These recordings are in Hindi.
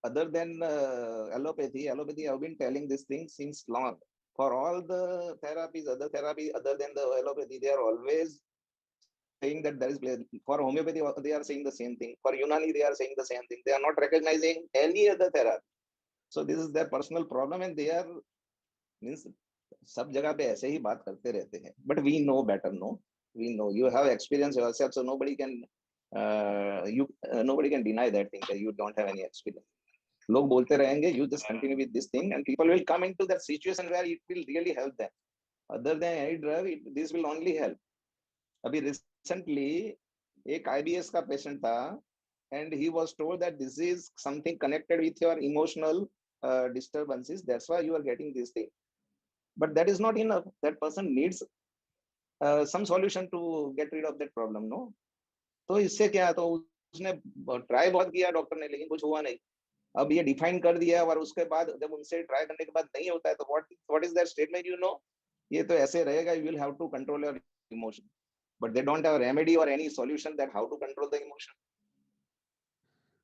other than allopathy, I've been telling this thing since long. For all the therapies, other therapy other than the allopathy, they are always saying that there is, for homeopathy they are saying the same thing, for Unani they are saying the same thing. They are not recognizing any other therapy. So this is their personal problem, and they are means सब जगह पे ऐसे ही बात करते रहते हैं. But we know better, no? We know, you have experience yourself, so nobody can nobody can deny that thing, that you don't have any experience. लोग बोलते रहेंगे, you just continue with this thing, and people will come into that situation where it will really help them. Other than any drug, this will only help. अभी recently एक IBS का patient था, and he was told that this is something connected with your emotional disturbances, that's why you are getting this thing. But that is not enough. That person needs some solution to get rid of that problem, no? तो इससे क्या, तो उसने ट्राई बहुत किया डॉक्टर ने, लेकिन कुछ हुआ नहीं. अब ये डिफाइन कर दिया, और उसके बाद जब उनसे ट्राई करने के बाद नहीं होता है, तो what is that statement, you know, ये तो ऐसे रहेगा, you will have to control your emotion. But they don't have remedy और any solution that how to control the emotion.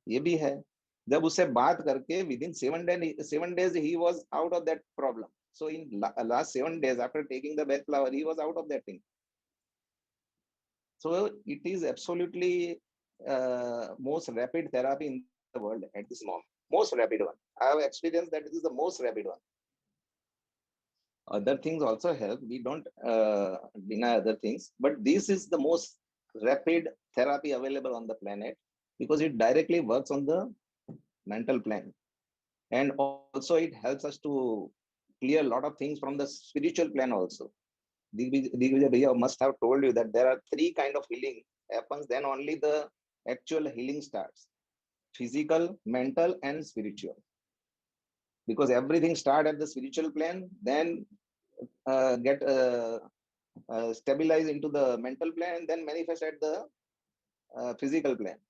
ये भी है. जब उससे बात करके within 7 days he was out of that problem. So in last 7 days after taking the beth flower, he was out of that thing. So it is absolutely most rapid therapy in the world at this moment. Most rapid one. I have experienced that this is the most rapid one. Other things also help. We don't deny other things, but this is the most rapid therapy available on the planet, because it directly works on the mental plane, and also it helps us to clear a lot of things from the spiritual plane also. Digvijay Bhaiya must have told you that there are 3 kind of healing happens, then only the actual healing starts: physical, mental, and spiritual. Because everything start at the spiritual plane, then get stabilized into the mental plane, and then manifest at the physical plane.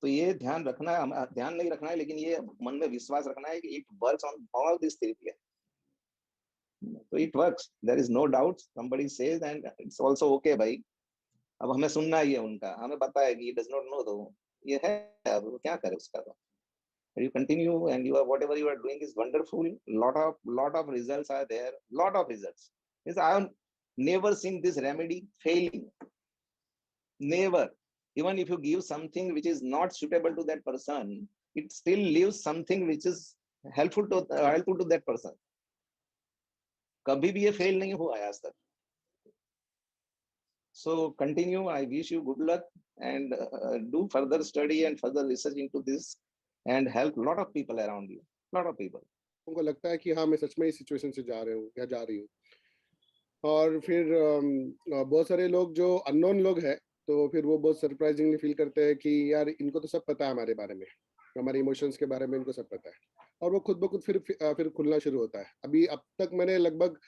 तो ये ध्यान रखना है, ध्यान नहीं रखना है, लेकिन ये मन में विश्वास रखना है कि it works on all these 3 planes. So it works, there is no doubt. Somebody says, and it's also okay भाई. अब हमें सुनना ही है उनका, हमें पता है कि he does not know, तो ये है, अब क्या करे उसका. तो you continue, and you are, whatever you are doing is wonderful. Lot of results are there, lot of results. Means I have never seen this remedy failing, never. Even if you give something which is not suitable to that person, it still leaves something which is helpful to that person. कभी भी ये fail नहीं हुआ आज तक. So continue. I wish you good luck, and do further study and further research into this, and help lot of people around you. Lot of people. उनको लगता है कि हाँ मैं सच में इस सिचुएशन से जा रहे हूँ या जा रही हूँ, और फिर बहुत सारे लोग जो अननोन लोग हैं, तो फिर वो बहुत सरप्राइजिंगली फील करते हैं कि यार इनको तो सब पता है हमारे बारे में, हमारे इमोशंस के बारे में इनको सब पता है, और वो खुद ब खुद फिर खुलना शुरू होता है. अभी अब तक मैंने लगभग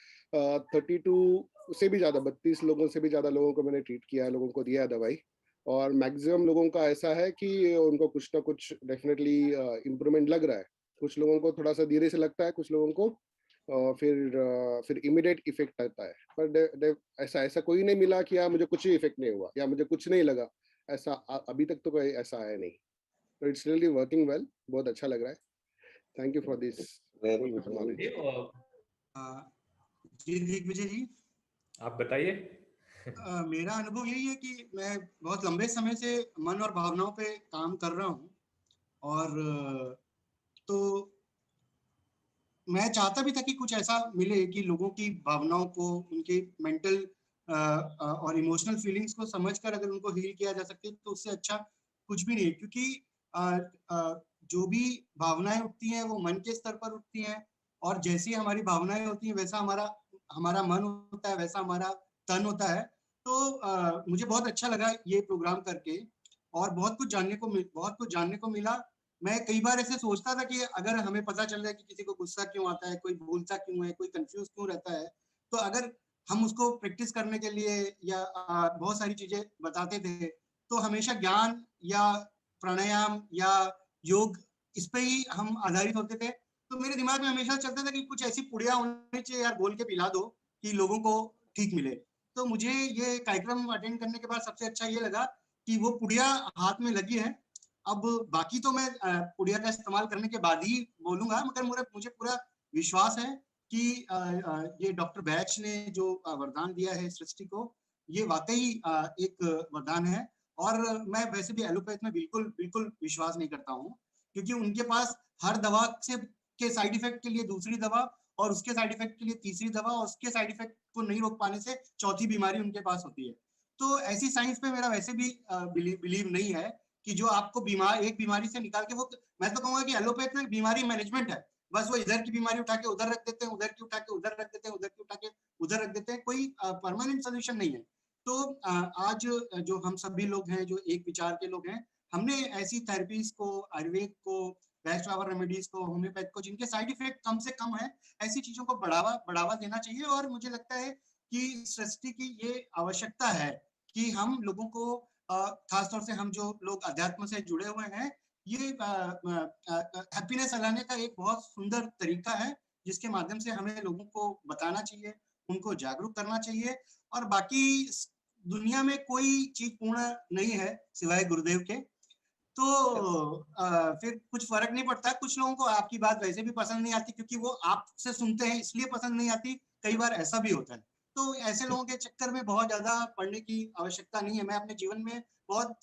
32 से भी ज़्यादा 32 लोगों से भी ज़्यादा लोगों को मैंने ट्रीट किया है, लोगों को दिया है दवाई, और मैक्सिमम लोगों का ऐसा है कि उनको कुछ ना कुछ डेफिनेटली इम्प्रूवमेंट लग रहा है. कुछ लोगों को थोड़ा सा धीरे से लगता है, कुछ लोगों को फिर इमीडिएट इफेक्ट आता है. पर ऐसा कोई नहीं मिला कि यार मुझे कुछ ही इफेक्ट नहीं हुआ या मुझे कुछ नहीं लगा, ऐसा अभी तक तो कोई ऐसा है नहीं. तो इट्स रियली वर्किंग वेल, बहुत अच्छा लग रहा है. Thank you for this very good knowledge. जी दिग्विजय जी, आप बताइए. मेरा अनुभव यही है कि मैं बहुत लंबे समय से मन और भावनाओं पे काम कर रहा हूँ, और तो मैं चाहता भी था कि कुछ ऐसा मिले कि लोगों की भावनाओं को, उनके मेंटल और इमोशनल फीलिंग्स को समझकर अगर उनको हील किया जा सके तो उससे अच्छा कुछ भी नहीं. क्योंकि जो भी भावनाएं उठती हैं वो मन के स्तर पर उठती हैं, और जैसी हमारी भावनाएं होती हैं वैसा हमारा मन होता है, वैसा हमारा तन होता है. तो मुझे बहुत अच्छा लगा ये प्रोग्राम करके, और बहुत कुछ जानने को मिला. मैं कई बार ऐसे सोचता था कि अगर हमें पता चल जाए कि किसी को गुस्सा क्यों आता है, कोई भूलता क्यों है, कोई कंफ्यूज क्यों रहता है, तो अगर हम उसको प्रैक्टिस करने के लिए या बहुत सारी चीजें बताते थे, तो हमेशा ज्ञान या प्राणायाम या योग इस पे ही हम आधारित होते थे. तो मेरे दिमाग में हमेशा चलता था कि कुछ ऐसी पुड़िया होनी चाहिए यार, बोल के पिला दो कि लोगों को ठीक मिले. तो मुझे ये कार्यक्रम अटेंड करने के बाद सबसे अच्छा ये लगा कि वो पुड़िया हाथ में लगी है. अब बाकी तो मैं पुड़िया का इस्तेमाल करने के बाद ही बोलूंगा, मगर मुझे पूरा विश्वास है कि ये डॉक्टर बैच ने जो वरदान दिया है सृष्टि को, ये वाकई एक वरदान है। और मैं वैसे भी एलोपैथ में बिल्कुल बिल्कुल विश्वास नहीं करता हूँ, क्योंकि उनके पास हर दवा से के साइड इफेक्ट के लिए दूसरी दवा, और उसके साइड इफेक्ट के लिए तीसरी दवा, और उसके साइड इफेक्ट को नहीं रोक पाने से चौथी बीमारी उनके पास होती है। तो ऐसी साइंस पे मेरा वैसे भी बिलीव नहीं है कि जो आपको एक बीमारी से निकाल के, वो मैं तो कहूंगा कि एलोपैथ में बीमारी मैनेजमेंट है। बस वो इधर की बीमारी उठा के उधर रख देते हैं, उधर की उठा के उधर रख देते हैं, उधर की उठा के उधर रख देते हैं, कोई परमानेंट सोल्यूशन नहीं है। तो आज जो हम सभी लोग हैं, जो एक विचार के लोग हैं, हमने ऐसी थेरेपीज को, आयुर्वेद को, बेस्ट फ्लावर रेमेडीज को, होम्योपैथ को, जिनके साइड इफेक्ट कम से कम है, ऐसी चीजों को बढ़ावा देना चाहिए। और मुझे लगता है कि सृष्टि की ये आवश्यकता है कि हम लोगों को, खासतौर से हम जो लोग अध्यात्म से जुड़े हुए हैं, ये हैप्पीनेस लाने का एक बहुत सुंदर तरीका है, जिसके माध्यम से हमें लोगों को बताना चाहिए, उनको जागरूक करना चाहिए। और बाकी दुनिया में कोई चीज पूर्ण नहीं है सिवाय गुरुदेव के। तो फिर कुछ फर्क नहीं पड़ता। कुछ लोगों को आपकी बात वैसे भी पसंद नहीं आती, क्योंकि वो आपसे सुनते हैं इसलिए पसंद नहीं आती, कई बार ऐसा भी होता है। तो ऐसे लोगों के चक्कर में बहुत ज्यादा पढ़ने की आवश्यकता नहीं है। मैं अपने जीवन में बहुत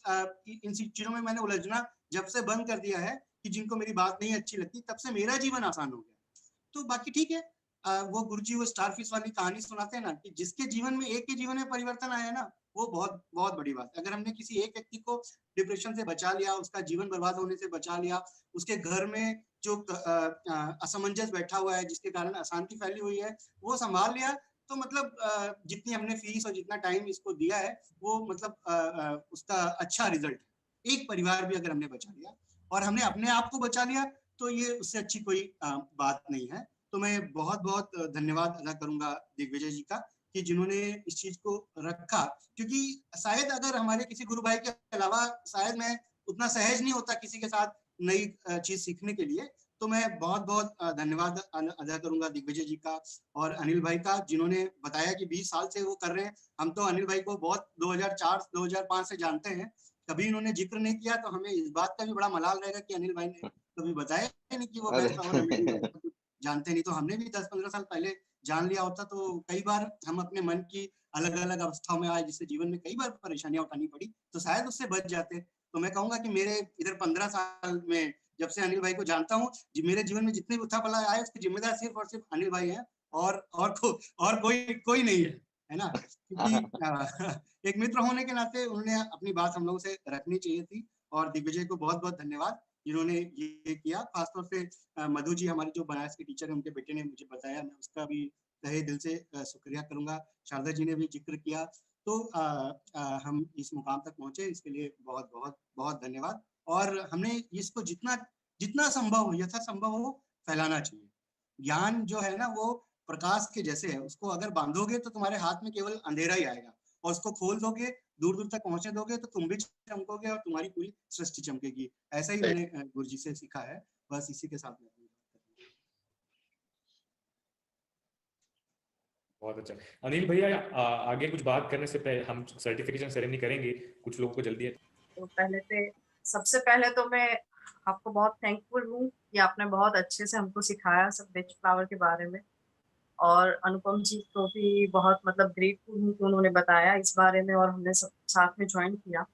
इन चीजों में मैंने उलझना जब से बंद कर दिया है कि जिनको मेरी बात नहीं अच्छी लगती, तब से मेरा जीवन आसान हो गया। तो बाकी ठीक है। वो गुरुजी वो स्टारफिश वाली कहानी सुनाते हैं ना, कि जिसके जीवन में, एक के जीवन में परिवर्तन आया ना, वो बहुत बहुत बड़ी बात है। अगर हमने किसी एक व्यक्ति को डिप्रेशन से बचा लिया, उसका जीवन बर्बाद होने से बचा लिया, उसके घर में जो असमंजस बैठा हुआ है, जिसके कारण अशांति फैली हुई है, वो संभाल लिया, तो मतलब जितनी हमने फीस और जितना टाइम इसको दिया है, वो मतलब उसका अच्छा रिजल्ट है। एक परिवार भी अगर हमने बचा लिया और हमने अपने आप को बचा लिया, तो ये उससे अच्छी कोई बात नहीं है। तो मैं बहुत बहुत धन्यवाद अदा करूंगा दिग्विजय जी का, कि जिन्होंने इस चीज को रखा। क्योंकि शायद अगर हमारे किसी गुरु भाई के अलावा शायद मैं उतना सहज नहीं होता किसी के साथ नई चीज सीखने के लिए। तो मैं बहुत बहुत धन्यवाद अदा करूंगा दिग्विजय जी का और अनिल भाई का, जिन्होंने बताया कि 20 साल से वो कर रहे हैं। हम तो अनिल भाई को बहुत 2004-2005 से जानते हैं, कभी इन्होंने जिक्र नहीं किया, तो हमें इस बात का भी बड़ा मलाल रहेगा कि अनिल भाई ने कभी बताया नहीं कि वो बेस्ट फ्लावर रेमेडी जानते नहीं। तो हमने भी 10-15 साल पहले जान लिया होता, तो कई बार हम अपने मन की अलग अलग अवस्थाओं में आए, जिससे जीवन में कई बार परेशानियां उठानी पड़ी, तो शायद उससे बच जाते। तो मैं कहूंगा कि मेरे इधर 15 साल में जब से अनिल भाई को जानता हूँ, मेरे जीवन में जितने भी उथल-पथल आए, उसके जिम्मेदार सिर्फ और सिर्फ अनिल भाई हैं, और कोई नहीं है ना? क्योंकि एक मित्र होने के नाते उन्होंने अपनी बात हम लोगों से रखनी चाहिए थी। और दिग्विजय को बहुत बहुत धन्यवाद, जिन्होंने ये किया। खासतौर से मधु जी, हमारी जो बनारस के टीचर है, उनके बेटे ने मुझे बताया, मैं उसका भी तहे दिल से शुक्रिया करूंगा। शारदा जी ने भी जिक्र किया। तो हम इस मुकाम तक पहुंचे, इसके लिए बहुत बहुत बहुत धन्यवाद। और हमने इसको जितना जितना संभव हो, यथासंभव हो, फैलाना चाहिए। ज्ञान जो है ना, वो प्रकाश के जैसे है, उसको अगर बांधोगे तो तुम्हारे हाथ में केवल अंधेरा ही आएगा, और उसको खोल दोगे, दूर दूर तक पहुंचे दोगे, तो तुम भी चमकोगे और तुम्हारी पूरी सृष्टि चमकेगी। ऐसा ही मैंने गुरु जी से सीखा है। बस इसी के साथ में बहुत अच्छा। अनिल भैया, आगे कुछ बात करने से पहले हम सर्टिफिकेशन सेरेमनी करेंगे, कुछ लोगों को जल्दी है। तो सबसे पहले तो मैं आपको बहुत थैंकफुल हूँ कि आपने बहुत अच्छे से हमको सिखाया सब बेस्ट फ्लावर के बारे में। और अनुपम जी को भी बहुत मतलब ग्रेटफुल हूँ कि उन्होंने बताया इस बारे में, और हमने सब साथ में ज्वाइन किया।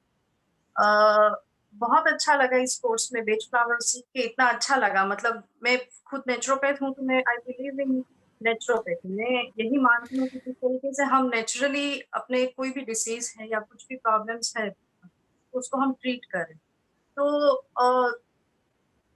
बहुत अच्छा लगा इस कोर्स में बेस्ट फ्लावर सीख के, इतना अच्छा लगा। मतलब मैं खुद नेचुरोपैथ हूँ, तो मैं आई बिलीव इन नेचुरोपैथी। मैं यही मानती हूँ कि जिस तरीके से हम नेचुरली अपने कोई भी डिसीज है या कुछ भी प्रॉब्लम्स है, उसको हम ट्रीट करें। तो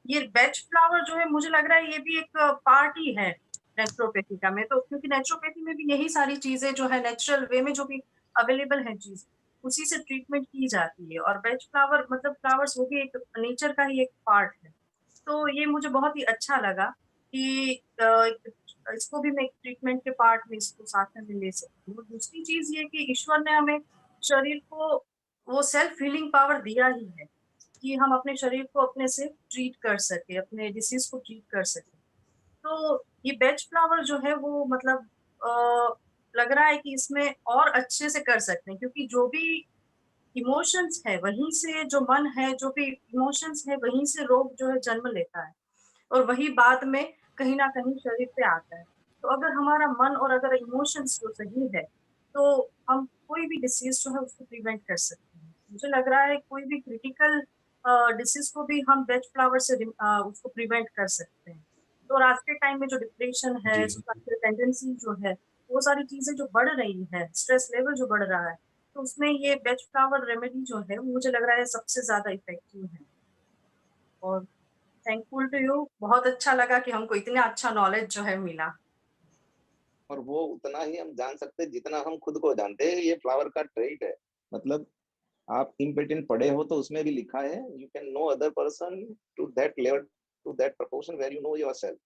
ये बेस्ट फ्लावर जो है, मुझे लग रहा है ये भी एक पार्ट ही है नेचुरोपैथी का। मैं तो, क्योंकि नेचुरोपैथी में भी यही सारी चीजें जो है नेचुरल वे में जो भी अवेलेबल है चीज, उसी से ट्रीटमेंट की जाती है। और बेस्ट फ्लावर मतलब फ्लावर्स, वो भी एक नेचर का ही एक पार्ट है। तो ये मुझे बहुत ही अच्छा लगा कि इसको भी मैं ट्रीटमेंट के पार्ट में इसको साथ में ले सकती हूँ। दूसरी चीज ये कि ईश्वर ने हमें शरीर को वो सेल्फ हीलिंग पावर दिया ही है कि हम अपने शरीर को अपने से ट्रीट कर सके, अपने डिसीज को ट्रीट कर सके। तो ये बेस्ट फ्लावर जो है वो मतलब लग रहा है कि इसमें और अच्छे से कर सकते हैं, क्योंकि जो भी इमोशंस है, वहीं से जो मन है, जो भी इमोशंस है, वहीं से रोग जो है जन्म लेता है और वही बाद में कहीं ना कहीं शरीर पे आता है। तो अगर हमारा मन और अगर इमोशंस जो सही है, तो हम कोई भी डिसीज जो है उसको प्रिवेंट कर सकते हैं। मुझे लग रहा है कोई भी क्रिटिकल डिसीज को भी हम वेज फ्लावर से उसको प्रिवेंट कर सकते हैं। तो और आज के टाइम में जो डिप्रेशन है, जी सुसाइडल टेंडेंसी जो है, वो सारी चीजें जो बढ़ रही है, स्ट्रेस लेवल जो बढ़ रहा है, तो उसमें ये वेज फ्लावर रेमेडी जो है, वो मुझे लग रहा है सबसे ज्यादा इफेक्टिव है। और थैंकफुल टू यू, बहुत अच्छा लगा कि हमको इतना अच्छा नॉलेज जो है मिला। और वो उतना ही हम जान सकते हैं जितना हम खुद को जानते हैं। ये फ्लावर का ट्रेट है। मतलब आप इम्पेटेंट पढ़े हो तो उसमें भी लिखा है, you can know other person to that level, to that proportion where you know yourself.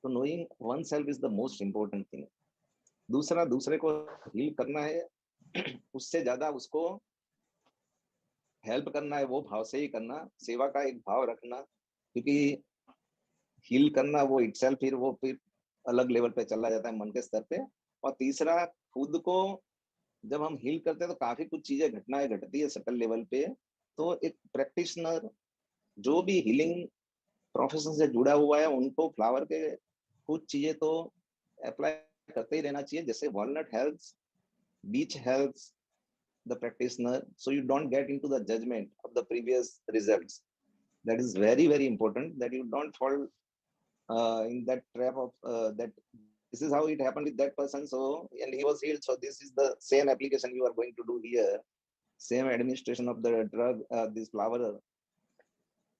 तो knowing oneself is the most important thing. दूसरा, दूसरे को हील करना है, उससे ज्यादा उसको हेल्प करना है, वो भाव से ही करना, सेवा का एक भाव रखना। क्योंकि हील करना वो इटसेल्फ फिर अलग लेवल पे चला जाता है, मन के स्तर पे। और तीसरा, खुद को जब हम हील करते हैं तो काफी कुछ चीजें घटनाएं घटती है सटल लेवल पे। तो एक प्रैक्टिशनर जो भी हीलिंग प्रोफेशन से जुड़ा हुआ है, उनको फ्लावर के कुछ चीजें तो अप्लाई करते ही रहना चाहिए। जैसे walnut helps, beach helps the practitioner, so you don't get into the judgment of the previous results. That is very very important, that you don't fall in that trap of that this is how it happened with that person, so and he was healed, so this is the same application you are going to do here, same administration of the drug, this flower,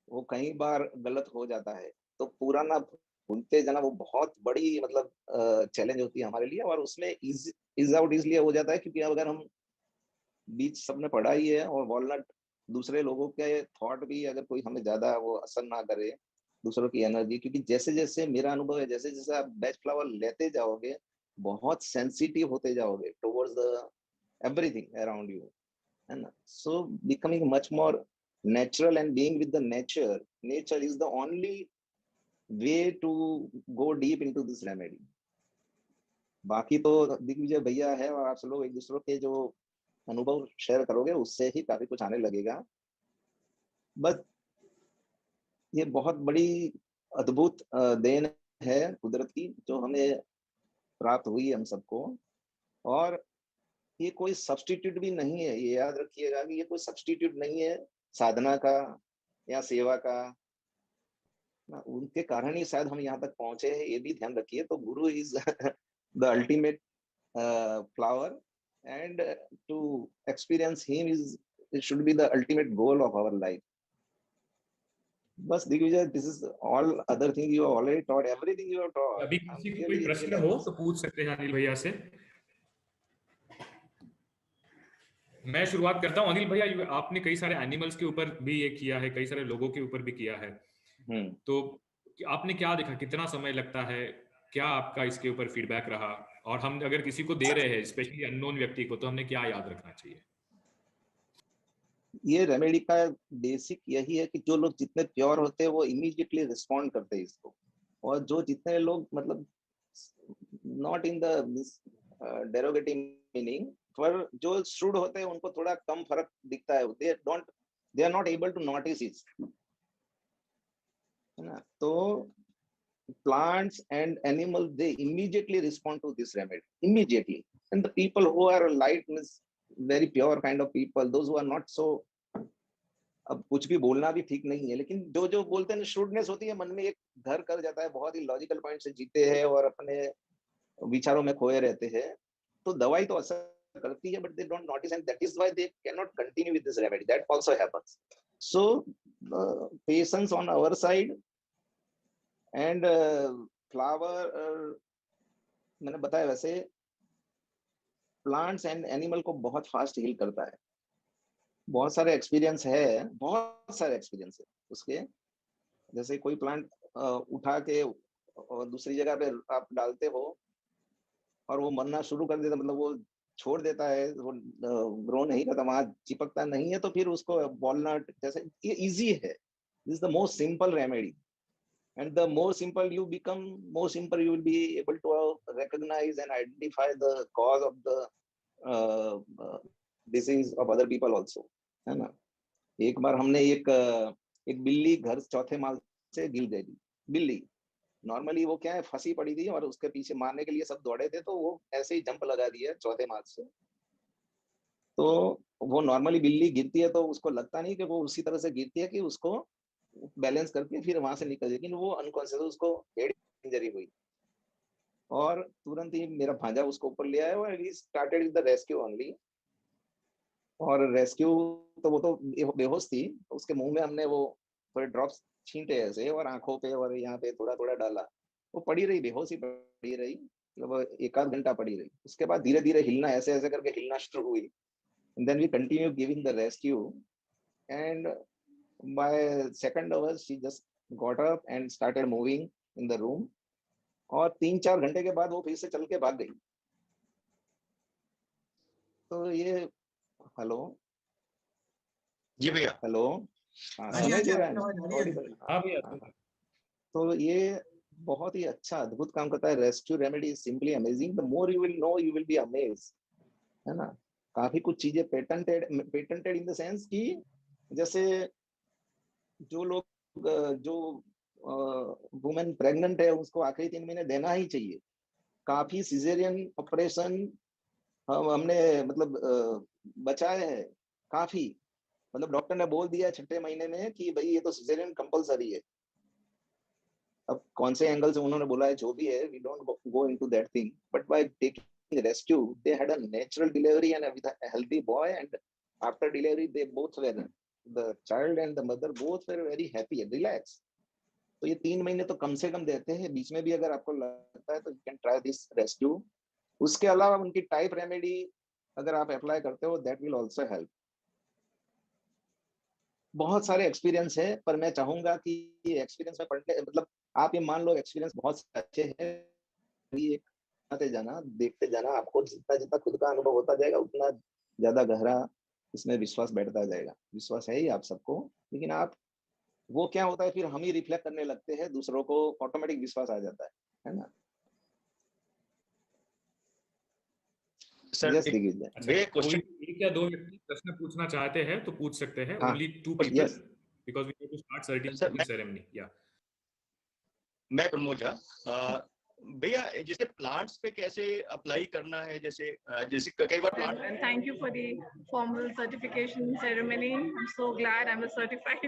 वो कई बार गलत हो जाता है। तो पूरा ना भूलते जाना वो बहुत बड़ी मतलब चैलेंज होती है हमारे लिए। और उसमें इज आउट इसलिए हो जाता है क्योंकि अगर हम बीच सबने पढ़ा ही है, और वॉलनट दूसरे लोगों के थॉट भी अगर कोई हमें ज्यादा वो असर ना करे, दूसरों की एनर्जी, क्योंकि जैसे जैसे मेरा अनुभव है, जैसे जैसे आप बैच फ्लावर लेते जाओगे, बहुत सेंसिटिव होते जाओगे towards the everything around you, है ना। So becoming much more natural and being with the nature, nature is the only way to go deep into this remedy. बाकी तो दिग्विजय भैया है, और आप सब लोग एक दूसरे के जो अनुभव शेयर करोगे उससे ही काफी कुछ आने लगेगा। बस ये बहुत बड़ी अद्भुत देन है कुदरत की जो हमें प्राप्त हुई हम सबको। और ये कोई सब्स्टिट्यूट भी नहीं है, ये याद रखिएगा कि ये कोई सब्स्टिट्यूट नहीं है साधना का या सेवा का ना। उनके कारण ही शायद हम यहाँ तक पहुंचे हैं, ये भी ध्यान रखिए। तो गुरु is the ultimate flower, and to experience him is, it should be the ultimate goal of our life. बस Digvijay, this is all other thing you have already taught, everything you have taught. अभी I'm किसी को really, कोई प्रश्न really हो तो पूछ सकते हैं अनिल भैया से। मैं शुरुआत करता हूँ। अनिल भैया, आपने कई सारे एनिमल्स के ऊपर भी ये किया है, कई सारे लोगों के ऊपर भी किया है, तो आपने क्या देखा, कितना समय लगता है, क्या आपका इसके ऊपर फीडबैक रहा, और हम अगर किसी को दे रहे हैं स्पेशली अननोन व्यक्ति को, तो हमने क्या याद रखना चाहिए? ये रेमेडी का बेसिक यही है कि जो लोग जितने प्योर होते हैं वो इमीडिएटली रिस्पॉन्ड करते हैं इसको, और जो जितने लोग मतलब नॉट इन द डेरोगेटिव मीनिंग, पर जो श्रूड होते हैं उनको थोड़ा कम फर्क दिखता है, they are not able to notice it, है ना। तो plants and animals, they immediately respond to this remedy immediately. And the people who are light, means very pure kind of people, those who are not so, अब कुछ भी बोलना भी ठीक नहीं है, लेकिन जो जो बोलते हैं श्रूडनेस होती है, मन में एक घर कर जाता है, बहुत ही लॉजिकल पॉइंट से जीते हैं और अपने विचारों में खोए रहते हैं, तो दवाई तो असर करती है, but they don't notice, and that is why they can not continue with this remedy, that also happens. So patience on our side, and flower मैंने बताया वैसे प्लांट्स एंड एनिमल को बहुत फास्ट हील करता है। बहुत सारे एक्सपीरियंस है, बहुत सारे एक्सपीरियंस है उसके। जैसे कोई प्लांट उठा के और दूसरी जगह पे आप डालते हो और वो मरना शुरू कर देता, मतलब वो छोड़ देता है, वो ग्रो नहीं करता, वहां चिपकता नहीं है, तो फिर उसको वॉलनट जैसे, ये इजी है, this is the most simple remedy. And the more simple you become, more simple you will be able to recognize and identify the cause of the disease of other people also. है ना। एक बार हमने एक बिल्ली घर चौथे माल से गिर गई। बिल्ली नॉर्मली वो क्या है, फंसी पड़ी थी और उसके पीछे मारने के लिए सब दौड़े थे, तो वो ऐसे ही जंप लगा दिया चौथे माल से। तो वो नॉर्मली बिल्ली गिरती है तो उसको लगता नहीं कि वो उसी तरह से गिरती है कि उसको बैलेंस करके फिर वहां से निकल, लेकिन वो अनकॉन्शियस, उसको हेड इंजरी हुई और तुरंत ही मेरा भांजा उसको ऊपर ले आया और he started with the rescue only. और रेस्क्यू तो वो तो बेहोश थी, उसके मुंह में हमने वो थोड़े ड्रॉप्स छींटे ऐसे और आंखों पे और यहाँ पे थोड़ा थोड़ा डाला। वो पड़ी रही, बेहोश ही पड़ी रही, मतलब एक आध घंटा पड़ी रही। उसके बाद धीरे धीरे हिलना, ऐसे ऐसे करके हिलना शुरू हुई। Then we continue giving the rescue and by second hour she just got up and started moving in the room. और 3-4 घंटे के बाद वो फिर से चल के भाग गई। तो ये हेलो जी भैया। हेलो, हाँ सुनाई दे रहा है ना? ऑडिबल? हाँ भैया। तो ये बहुत ही अच्छा अद्भुत काम करता है। Rescue remedy is simply amazing, the more you will know you will be amazed, है ना। काफी कुछ चीजें पेटेंटेड इन द सेंस कि जैसे जो लोग जो वुमेन प्रेग्नेंट है उसको आखिरी 3 महीने देना ही चाहिए। काफी सिजेरियन ऑपरेशन हमने मतलब बचाए हैं काफी। मतलब डॉक्टर ने बोल दिया 6ठे महीने में कि भाई ये तो सिजेरियन कंपलसरी है। अब कौन से एंगल से उन्होंने बोला है जो भी है, we don't go into that thing, but by taking rescue they had a natural delivery and with a healthy boy, and after delivery they both were, the child and the mother both were very happy and relax. तो ये 3 महीने तो कम से कम देते हैं। बीच में भी अगर आपको लगता है तो you can try this rescue. उसके अलावा उनकी टाइप रेमेडी अगर आप अप्लाई करते हो दैट विल आल्सो हेल्प। बहुत सारे एक्सपीरियंस है, पर मैं चाहूंगा कि एक्सपीरियंस में पढ़ने, मतलब आप ये मान लो एक्सपीरियंस बहुत अच्छे हैं, ये आते जाना, देखते जाना, आपको जितना जितना खुद का अनुभव होता जाएगा उतना ज्यादा गहरा इसमें विश्वास बैठता जाएगा। विश्वास है ही आप सबको, लेकिन आप वो क्या होता है फिर हम ही रिफ्लेक्ट करने लगते हैं दूसरों को, ऑटोमेटिक विश्वास आ जाता है ना। Sir yes Digvijay. वे क्वेश्चन एक या दो व्यक्ति प्रश्न पूछना चाहते हैं तो पूछ सकते हैं। हाँ, only 2 but people yes, because we have to start certain sir ceremony. Yeah. मैं प्रमोद झा। भैया जैसे प्लांट्स पे कैसे अप्लाई करना है, जैसे जैसे कई बार plant. And thank you for the formal certification ceremony. I'm so glad I'm a certified,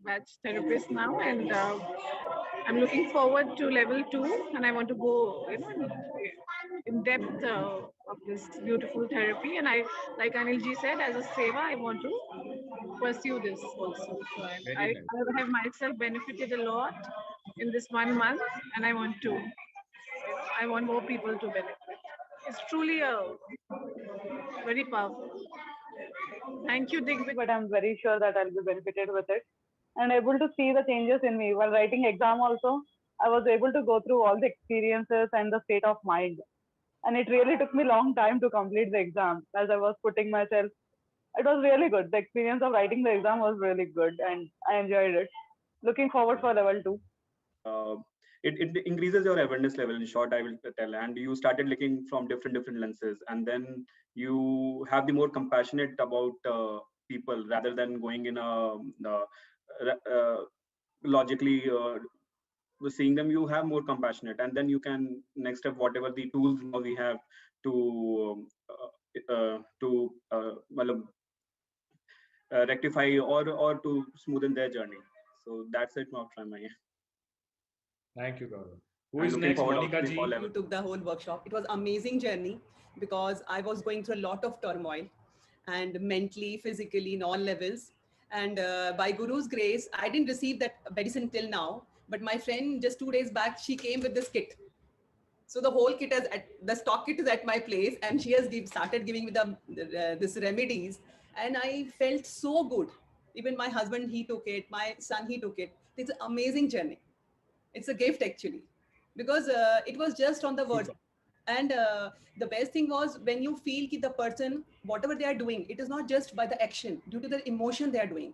batch therapist now, and I'm looking forward to level 2, and I want to go, in depth of this beautiful therapy. And I, like Anil ji said, as a seva, I want to pursue this also. So I have myself benefited a lot in this 1 month, and I want more people to benefit. It's truly a very powerful. Thank you, Digvijay. But I'm very sure that I'll be benefited with it and able to see the changes in me. While writing exam also, I was able to go through all the experiences and the state of mind. And it really took me a long time to complete the exam as I was putting myself. It was really good. The experience of writing the exam was really good and I enjoyed it. Looking forward for level 2. It increases your awareness level, in short, I will tell, and you started looking from different lenses, and then you have the more compassionate about people rather than going in a logically seeing them. You have more compassionate, and then you can next step whatever the tools now we have to rectify or to smoothen their journey. So that's it now from my end. Thank you, Gaurav. Who is next? Monica ji. You took the whole workshop. It was amazing journey because I was going through a lot of turmoil and mentally, physically, in all levels. And by Guru's grace, I didn't receive that medicine till now. But my friend just 2 days back, she came with this kit. So the whole kit the stock kit is at my place, and she has started giving me this remedies, and I felt so good. Even my husband, he took it. My son, he took it. It's an amazing journey. It's a gift actually, because it was just on the word. And the best thing was when you feel that the person, whatever they are doing, it is not just by the action, due to the emotion they are doing.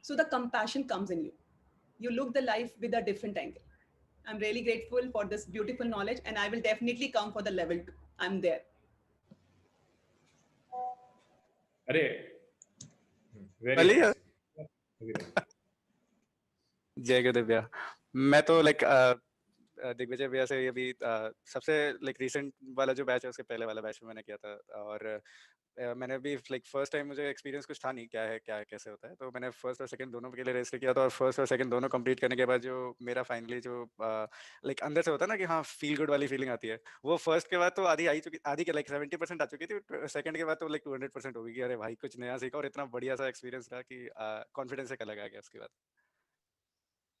So the compassion comes in you. You look the life with a different angle. I'm really grateful for this beautiful knowledge, and I will definitely come for the level 2. I'm there. अरे भले वेरी ही जय गुरुदेव भैया। मैं तो लाइक दिग्विजय भैया से ये भी सबसे लाइक रीसेंट वाला जो बैच है उसके पहले वाला बैच में मैंने किया था, और मैंने भी लाइक फर्स्ट टाइम मुझे एक्सपीरियंस कुछ था नहीं क्या है कैसे होता है, तो मैंने फर्स्ट और सेकंड दोनों के लिए रजिस्टर किया था, और फर्स्ट और सेकंड दोनों कंप्लीट करने के बाद जो मेरा फाइनली जो लाइक अंदर से होता है ना कि हाँ फील गुड वाली फीलिंग आती है, वो फर्स्ट के बाद तो आधी के लाइक 70% आ चुकी थी, सेकंड के बाद तो लाइक 200% हो गई कि अरे भाई कुछ नया सीखा, और इतना बढ़िया सा एक्सपीरियंस रहा कि कॉन्फिडेंस एक अलग आ गया उसके बाद।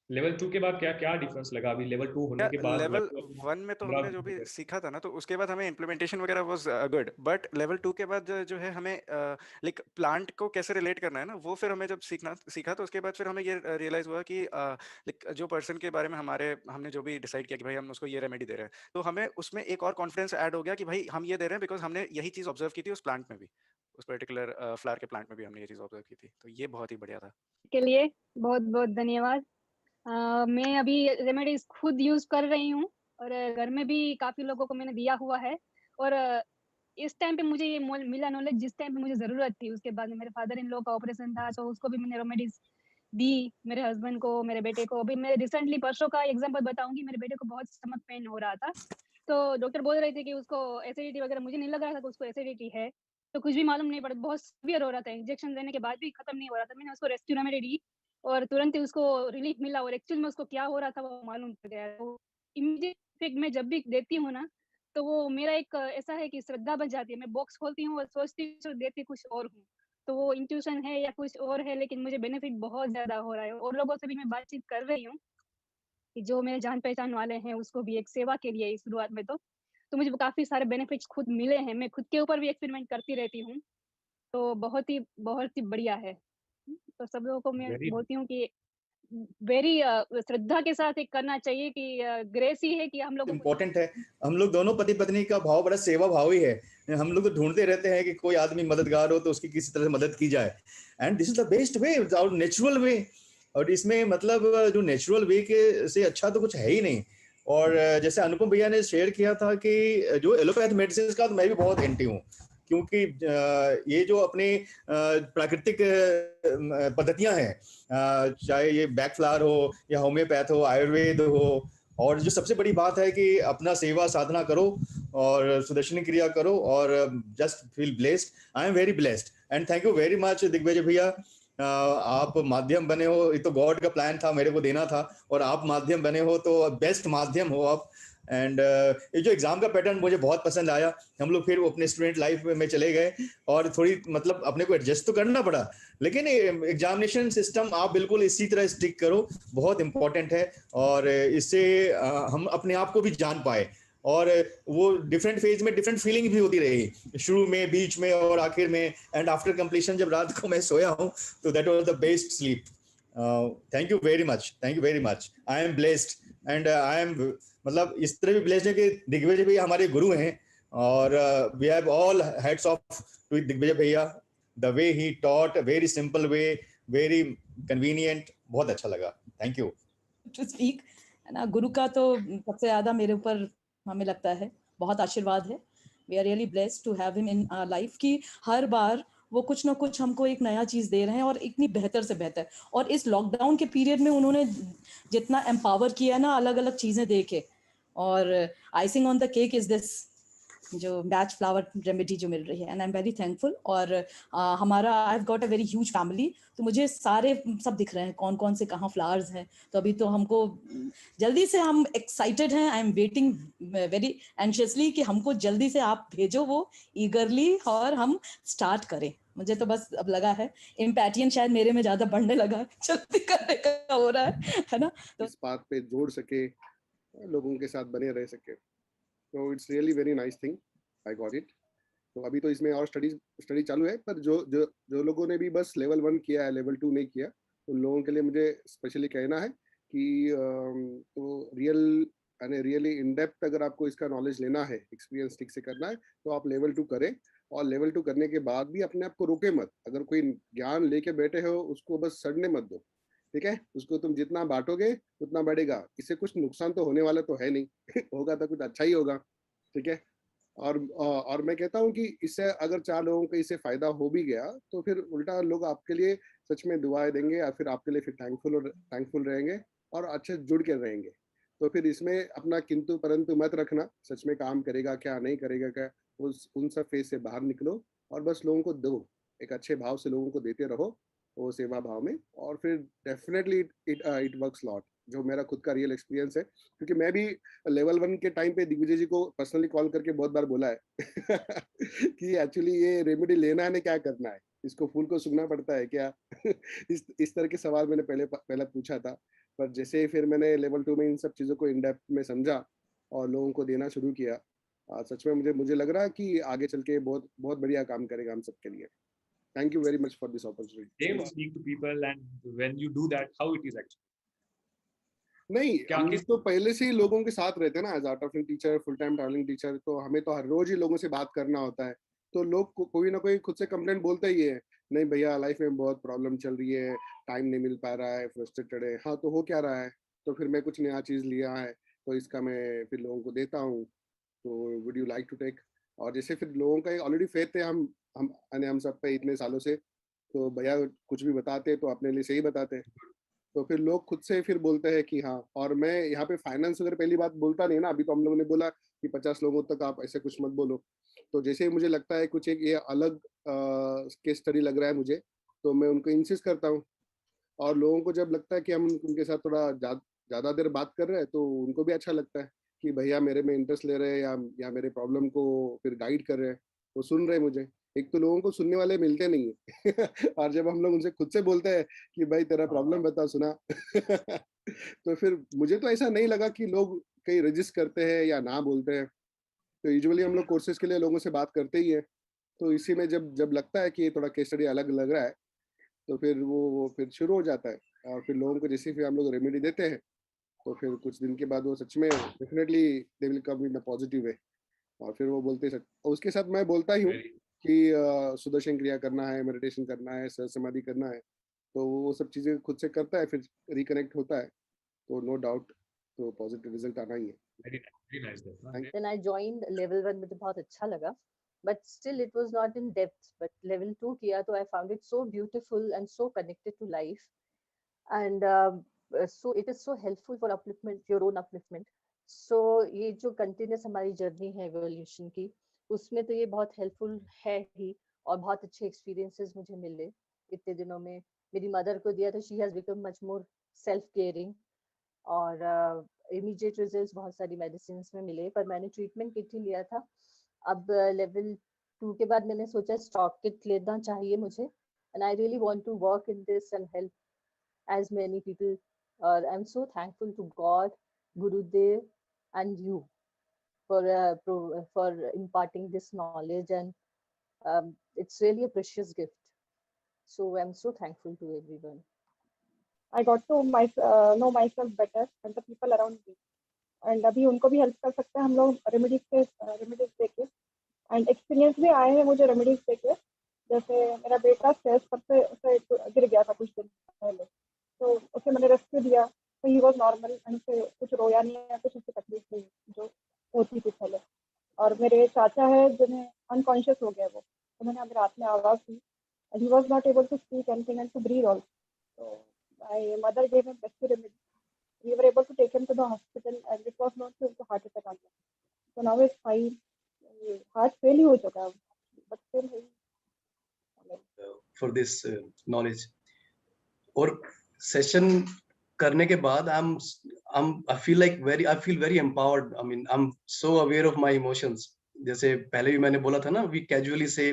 लेवल 2 के बाद क्या डिफरेंस लगा अभी लेवल 2 होने के बाद? लेवल 1 में तो हमने जो भी सीखा था ना, तो उसके बाद हमें इम्प्लीमेंटेशन वगैरह वाज गुड, बट लेवल 2 के बाद जो है हमें लाइक प्लांट को कैसे रिलेट करना है ना, वो फिर हमें जब सीखा तो उसके बाद फिर हमें ये रियलाइज हुआ कि लाइक जो पर्सन के बारे में हमने जो भी डिसाइड किया कि भाई हम उसको ये रेमेडी दे रहे हैं, तो हमें उसमें एक और कॉन्फिडेंस ऐड हो गया कि भाई हम ये दे रहे हैं बिकॉज हमने यही चीज ऑब्जर्व की थी उस प्लांट में भी, उस पर्टिकुलर फ्लावर के प्लांट में भी हमने ये चीज ऑब्जर्व की थी, तो ये बहुत ही बढ़िया था। के लिए बहुत बहुत धन्यवाद। मैं अभी रेमेडीज खुद यूज कर रही हूँ, और घर में भी काफी लोगों को मैंने दिया हुआ है, और इस टाइम पे मुझे ये मिला नॉलेज जिस टाइम पे मुझे जरूरत थी। उसके बाद में मेरे फादर इन लॉ का ऑपरेशन था, तो उसको भी मैंने रेमेडीज दी, मेरे हस्बैंड को, मेरे बेटे को। अभी मैं रिसेंटली परसों का एग्जांपल बताऊंगी, मेरे बेटे को बहुत स्टमक पेन हो रहा था, तो डॉक्टर बोल रहे थे कि उसको एसिडिटी वगैरह, मुझे नहीं लग रहा था कि उसको एसिडिटी है, तो कुछ भी मालूम नहीं पड़ा, बहुत सीवियर हो रहा था, इंजेक्शन देने के बाद भी खत्म नहीं हो रहा था। मैंने उसको रेस्क्यू रेमेडी दी और तुरंत ही उसको रिलीफ मिला, और एक्चुअल में उसको क्या हो रहा था वो मालूम पड़ गया। तो इमीडिएट इफेक्ट मैं जब भी देती हूँ ना, तो वो मेरा एक ऐसा है कि श्रद्धा बन जाती है। मैं बॉक्स खोलती हूँ और सोचती हूँ देती कुछ और हूँ, तो वो इंट्यूशन है या कुछ और है, लेकिन मुझे बेनिफिट बहुत ज्यादा हो रहा है। और लोगों से भी मैं बातचीत कर रही हूँ कि जो मेरे जान पहचान वाले हैं उसको भी एक सेवा के लिए शुरुआत में तो मुझे काफी सारे बेनिफिट्स खुद मिले हैं। मैं खुद के ऊपर भी एक्सपेरिमेंट करती रहती हूँ, तो बहुत ही बढ़िया है। तो सब लोगों को मैं बोलती हूँ कि वेरी श्रद्धा के साथ एक करना चाहिए कि ग्रेस ही है कि हम लोग इम्पोर्टेंट है। हम लोग दोनों पति पत्नी का भाव बड़ा सेवा भाव ही है। हम लोग तो ढूंढते रहते हैं कि कोई आदमी मददगार हो तो उसकी किसी तरह से मदद की जाए, and this is the best way, without natural way. और इसमें मतलब जो नेचुरल वे के से अच्छा तो कुछ है ही नहीं। और जैसे अनुपम भैया ने शेयर किया था कि जो एलोपैथ मेडिसिन का तो मैं भी बहुत एंटी हूँ, क्योंकि ये जो अपने प्राकृतिक पद्धतियां हैं, चाहे ये बैक फ्लावर हो या होम्योपैथ हो, आयुर्वेद हो, और जो सबसे बड़ी बात है कि अपना सेवा साधना करो और सुदर्शनी क्रिया करो और just feel blessed. I am very blessed and thank you very much Digvijay भैया। आप माध्यम बने हो, ये तो गॉड का प्लान था, मेरे को देना था, और आप माध्यम बने हो तो बेस्ट माध्यम हो आप। एंड ये जो एग्जाम का पैटर्न मुझे बहुत पसंद आया। हम लोग फिर अपने स्टूडेंट लाइफ में चले गए और थोड़ी मतलब अपने को एडजस्ट तो करना पड़ा, लेकिन एग्जामिनेशन सिस्टम आप बिल्कुल इसी तरह स्टिक करो, बहुत इंपॉर्टेंट है। और इससे हम अपने आप को भी जान पाए, और वो डिफरेंट फेज में डिफरेंट फीलिंग भी होती रही, शुरू में, बीच में और आखिर में, एंड आफ्टर कंप्लीशन जब रात को मैं सोया हूँ तो that was the best sleep. Thank you very much, thank you very much. I am blessed and I am मतलब इस तरह भी ब्लेस्ड है कि दिग्विजय भैया हमारे गुरु हैं, और we have all heads off to Digvijay भैया। The way he taught, very simple way, very convenient, बहुत अच्छा लगा। थैंक यू टू स्पीक ना। गुरु का तो सबसे ज्यादा मेरे ऊपर हमें लगता है बहुत आशीर्वाद है। We are really blessed to have him in our life, कि हर बार वो कुछ ना कुछ हमको एक नया चीज दे रहे हैं, और इतनी बेहतर से बेहतर। और इस लॉकडाउन के पीरियड में उन्होंने जितना एम्पावर किया ना अलग अलग चीजें देके, और icing on the cake is this जो बैच फ्लावर रेमेडी जो मिल रही है, and I am very thankful. और हमारा I have got a very huge family, तो मुझे सारे सब दिख रहे हैं कौन कौन से कहाँ फ्लावर्स हैं। तो अभी तो हमको जल्दी से हम एक्साइटेड हैं, I am waiting very anxiously कि हमको जल्दी से आप भेजो वो ईगरली और हम स्टार्ट करें। मुझे तो बस अब लगा है इम्पैटियन शायद मेरे में ज्यादा बढ़ने लगा है, जल्दी करने का हो रहा है ना। तो इस बात पे जोड़ सके, लोगों के साथ बने रह सके, तो it's really very nice thing, I got it. तो अभी तो इसमें और स्टडी चालू है, पर जो लोगों ने भी बस लेवल 1 किया है, लेवल 2 नहीं किया, तो उन लोगों के लिए मुझे स्पेशली कहना है कि तो रियली इन डेप्थ अगर आपको इसका नॉलेज लेना है, एक्सपीरियंस ठीक से करना है, तो आप लेवल 2 करें। और लेवल 2 करने के बाद भी अपने आप को रोके मत। अगर कोई ज्ञान लेके बैठे हो उसको बस सड़ने मत दो, ठीक है? उसको तुम जितना बांटोगे उतना बढ़ेगा। इससे कुछ नुकसान तो होने वाला तो है नहीं होगा तो कुछ अच्छा ही होगा, ठीक है? और मैं कहता हूँ कि इससे अगर 4 लोगों को इससे फायदा हो भी गया तो फिर उल्टा लोग आपके लिए सच में दुआएं देंगे या फिर आपके लिए फिर थैंकफुल रहेंगे और अच्छे जुड़ के रहेंगे। तो फिर इसमें अपना किंतु परंतु मत रखना, सच में काम करेगा क्या नहीं करेगा क्या, उन सब फेज से बाहर निकलो और बस लोगों को दो, एक अच्छे भाव से लोगों को देते रहो वो सेवा भाव में, और फिर डेफिनेटली इट वर्क्स लॉट, जो मेरा खुद का रियल एक्सपीरियंस है। क्योंकि मैं भी लेवल 1 के टाइम पे दिग्विजय जी को पर्सनली कॉल करके बहुत बार बोला है कि एक्चुअली ये रेमेडी लेना है, क्या करना है, इसको फूल को सूंघना पड़ता है क्या इस तरह के सवाल मैंने पहले पूछा था। पर जैसे फिर मैंने लेवल 2 में इन सब चीज़ों को इन डेप्थ में समझा और लोगों को देना शुरू किया, सच में मुझे लग रहा है कि आगे चल के बहुत बहुत बढ़िया काम करेगा हम सबके लिए। Thank you very much for this opportunity. They speak to people, and when you do that, how it is actually? नहीं, हम तो पहले से ही लोगों के साथ रहते हैं ना, as art of teacher, full time traveling teacher, तो हमें तो हर रोज ही लोगों से बात करना होता है। तो लोग कोई ना कोई खुद से कंप्लेंट बोलते ही है, नहीं भैया लाइफ में बहुत प्रॉब्लम चल रही है, टाइम नहीं मिल पा रहा है, फ्रस्ट्रेटेड है। हाँ तो हो क्या रहा है, तो फिर मैं कुछ नया चीज़ लिया है तो इसका मैं फिर लोगों को देता हूँ, तो would you like to take. और जैसे फिर लोगों का ऑलरेडी फेथ है हम सब पे इतने सालों से, तो भैया कुछ भी बताते तो अपने लिए सही बताते हैं, तो फिर लोग खुद से फिर बोलते हैं कि हाँ। और मैं यहाँ पे फाइनेंस वगैरह पहली बात बोलता नहीं ना, अभी तो हम लोगों ने बोला कि 50 लोगों तक आप ऐसे कुछ मत बोलो, तो जैसे ही मुझे लगता है कुछ एक ये अलग केस स्टडी लग रहा है मुझे, तो मैं उनको इंसिस्ट करता हूँ। और लोगों को जब लगता है कि हम उनके साथ थोड़ा ज़्यादा देर बात कर रहे हैं तो उनको भी अच्छा लगता है कि भैया मेरे में इंटरेस्ट ले रहे हैं या मेरे प्रॉब्लम को फिर गाइड कर रहे हैं, वो सुन रहे हैं मुझे। एक तो लोगों को सुनने वाले मिलते नहीं है और जब हम लोग उनसे खुद से बोलते हैं कि भाई तेरा प्रॉब्लम बता, सुना तो फिर मुझे तो ऐसा नहीं लगा कि लोग कहीं रजिस्ट करते हैं या ना बोलते हैं। तो यूजुअली हम लोग कोर्सेज के लिए लोगों से बात करते ही है, तो इसी में जब लगता है कि ये थोड़ा केस स्टडी अलग लग रहा है तो फिर वो फिर शुरू हो जाता है। और फिर लोगों को जैसे फिर हम लोग रेमेडी देते हैं तो फिर कुछ दिन के बाद वो सच में definitely they will come in a positive way, और फिर वो बोलते हैं। उसके साथ मैं बोलता ही हूँ कि सुदर्शन क्रिया करना है, मेडिटेशन करना है, सहज समाधि करना है, तो वो सब चीज़ें खुद से करता है, फिर रिकनेक्ट होता है, तो नो डाउट तो पॉजिटिव रिजल्ट आना ही है। Very nice. Then I joined level 1, मुझे बहुत अच्छा लगा, but still it was not in depth. But level 2 किया तो I found it so beautiful and so connected to life, and so it is so helpful for upliftment, your own upliftment. So ये जो continuous हमारी जर्नी है evolution की, उसमें तो ये बहुत हेल्पफुल है ही, और बहुत अच्छे एक्सपीरियंसेस मुझे मिले इतने दिनों में। मेरी मदर को दिया तो she has become much more self caring, और इमीडिएट रिजल्ट्स बहुत सारी मेडिसिन में मिले, पर मैंने ट्रीटमेंट किट ही लिया था। अब लेवल 2 के बाद मैंने सोचा स्टॉक किट लेना चाहिए मुझे, and I really want to work in this and help as many people. I'm so thankful to God, Gurudev, and you for imparting this knowledge, and it's really a precious gift. So I'm so thankful to everyone. I got to know myself better and the people around me, and अभी उनको भी हेल्प कर सकते हैं हम लोग रेमेडीज देके, एंड एक्सपीरियंस भी आए हैं मुझे रेमेडीज देके। जैसे मेरा बेटा स्ट्रेस पर से गिर गया था कुछ दिन पहले, तो उसे मैंने रेस्क्यू दिया, तो ही वाज नॉर्मल, एंड उसे कुछ रोया नहीं है, कुछ उसकी तकलीफ नहीं जो होती थी पहले। और मेरे चाचा है जिन्हें अनकॉन्शियस हो गया वो, तो मैंने मेरे हाथ में आवाज़ दी, and he was not able to speak anything and to breathe also, so my mother gave him rescue remedy. We were able to take him to the hospital, and it was not to heart attack on him. So now it's fine. Heart fail ही हो चुका है, but still for this knowledge. और सेशन करने के बाद I feel very empowered. I mean, I'm so aware of my emotions. जैसे पहले भी मैंने बोला था ना, we casually say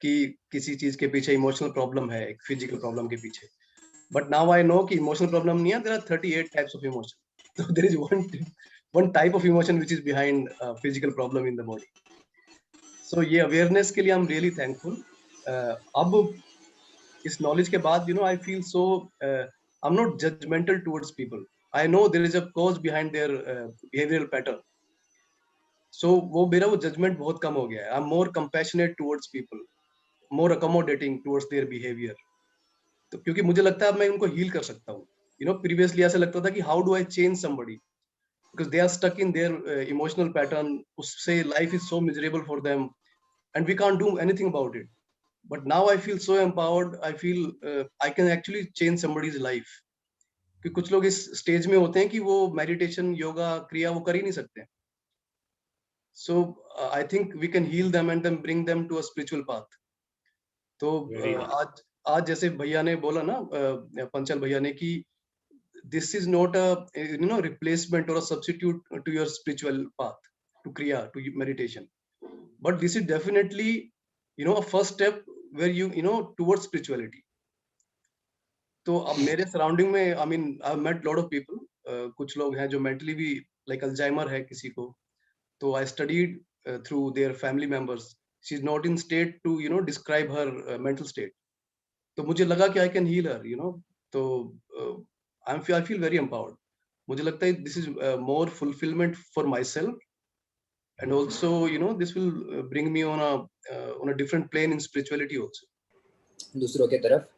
कि किसी चीज के पीछे इमोशनल प्रॉब्लम है, एक फिजिकल प्रॉब्लम के पीछे, but now I know कि इमोशनल प्रॉब्लम नहीं है, there are 38 types of emotion. So there is one type of emotion which is behind physical problem in the body. So ये awareness के लिए I'm really thankful. अब इस knowledge के बाद, I feel so I'm not judgmental towards people. I know there is a cause behind their behavioral pattern. So वो मेरा वो judgment बहुत कम हो गया है. I'm more compassionate towards people, more accommodating towards their behavior. तो क्योंकि मुझे लगता है अब मैं उनको हील कर सकता हूँ। Previously ऐसा लगता था कि how do I change somebody? because they are stuck in their emotional pattern. Usse life is so miserable for them and we can't do anything about it. But now I feel so empowered. I feel I can actually change somebody's life. कि कुछ लोग इस स्टेज में होते हैं कि वो मेडिटेशन योगा क्रिया वो कर ही नहीं सकते. So I think we can heal them and then bring them to a spiritual path. तो आज जैसे भैया ने बोला ना, पंचल भैया ने, कि this is not a replacement or a substitute to your spiritual path, to kriya, to meditation, but this is definitely a first step where you towards spirituality. तो अब मेरे सराउंडिंग में I mean I have met lot of people, कुछ लोग हैं जो मेंटली भी लाइक अल्जाइमर है किसी को, तो I studied through their family members, she is not in state to describe her mental state. तो मुझे लगा कि आई कैन हील हर, तो आई फील वेरी एम्पावर्ड. मुझे लगता है this is more fulfilment for myself and also this will bring me on a different plane in spirituality also दूसरों के तरफ.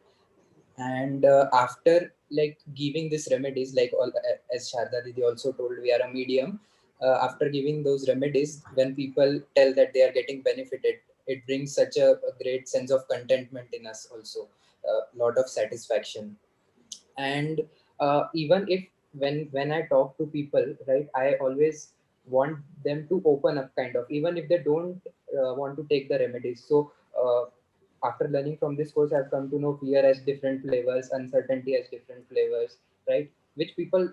And after like giving these remedies, like all as Sharda Didi also told, we are a medium. After giving those remedies, when people tell that they are getting benefited, it brings such a great sense of contentment in us also, a lot of satisfaction. And even if when I talk to people, right, I always want them to open up, kind of, even if they don't want to take the remedies. So after learning from this course, I've come to know fear has different flavors, uncertainty has different flavors, right? Which people,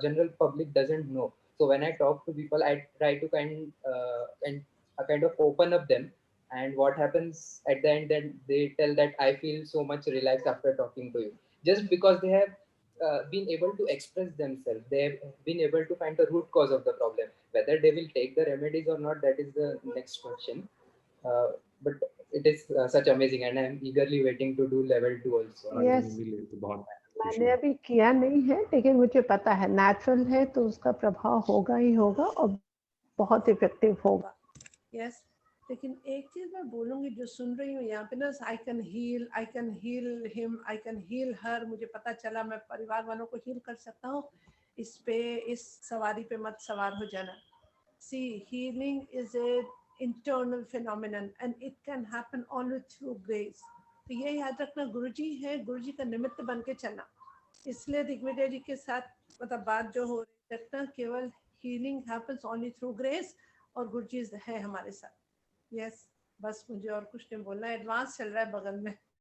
general public doesn't know. So when I talk to people, I try to kind of open up them. And what happens at the end, then they tell that I feel so much relaxed after talking to you, just because they have been able to express themselves. They have been able to find the root cause of the problem. Whether they will take the remedies or not, that is the next question. But it is such amazing, and I am eagerly waiting to do level 2 also. Yes. मैंने अभी किया नहीं है, लेकिन मुझे पता है नेचुरल है तो उसका प्रभाव होगा ही होगा और बहुत इफेक्टिव होगा. Yes. लेकिन एक चीज मैं बोलूंगी जो सुन रही हूँ यहाँ पे ना, I can heal him, I can heal her. मुझे पता चला मैं परिवार वालों को हील कर सकता हूँ. इस सवारी पे मत सवार हो जाना. See, healing is a internal phenomenon and it can happen only through grace. तो ये याद रखना, गुरुजी है, गुरुजी का निमित्त बन के चलना. इसलिए दिग्विजय जी के साथ मतलब बात जो हो रही रखना, केवल healing happens only through grace और गुरुजी है हमारे साथ. Yes, बस मुझे और कुछ नहीं बोलना. एडवांस चल रहा है बगल में.